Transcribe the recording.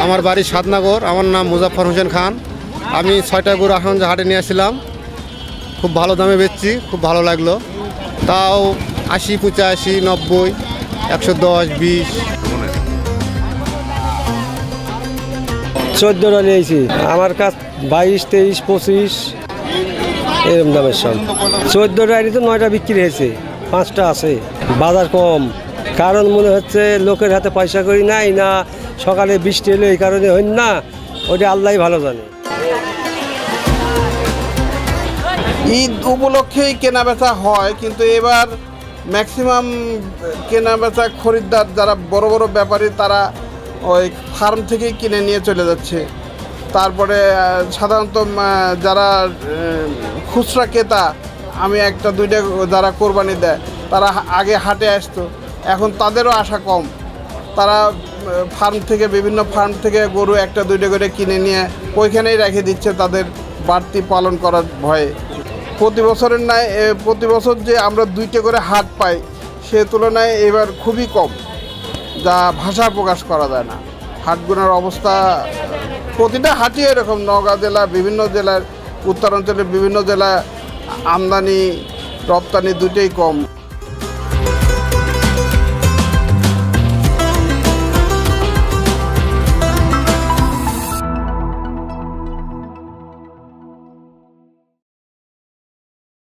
আমার বাড়ি সাতনগর। আমার নাম মুজাফফর হোসেন খান। আমি 6টা গরু আসামগঞ্জ হাটে নিয়ে আসছিলাম। খুব ভালো দামে বেচছি, খুব ভালো লাগলো। তাও 80, 85, 90, 110, 20। 14টা নিয়েছি। আমার কাছ 22, 23, 25 এরকম দামের সব। 14টারই তো 9টা বিক্রি হয়েছে, 5টা আছে। বাজার কম, কারণ মনে হচ্ছে লোকের হাতে পয়সা করি নাই, না সকালে বৃষ্টি এলো এই কারণে হইন না, ওটা আল্লাহ ভালো জানে। ঈদ উপলক্ষেই কেনাবেচা হয়, কিন্তু এবার ম্যাক্সিমাম কেনাবেচা খরিদ্দার যারা বড় বড় ব্যাপারী তারা ওই ফার্ম থেকেই কিনে নিয়ে চলে যাচ্ছে। তারপরে সাধারণত যারা খুচরা ক্রেতা, আমি 1টা 2টা যারা কোরবানি দেয় তারা আগে হাটে আসতো, এখন তাদেরও আশা কম। তারা বিভিন্ন ফার্ম থেকে গরু 1টা 2টা করে কিনে নিয়ে ওইখানেই রেখে দিচ্ছে তাদের বাড়তি পালন করার ভয়ে। প্রতি বছরের ন্যায় প্রতি বছর যে আমরা 2টা করে হাট পাই, সে তুলনায় এবার খুবই কম, যা ভাষায় প্রকাশ করা যায় না। হাটগুলোর অবস্থা প্রতিটা হাটই এরকম। নওগাঁ জেলা, বিভিন্ন জেলার, উত্তরাঞ্চলের বিভিন্ন জেলায় আমদানি রপ্তানি দুটোই কম।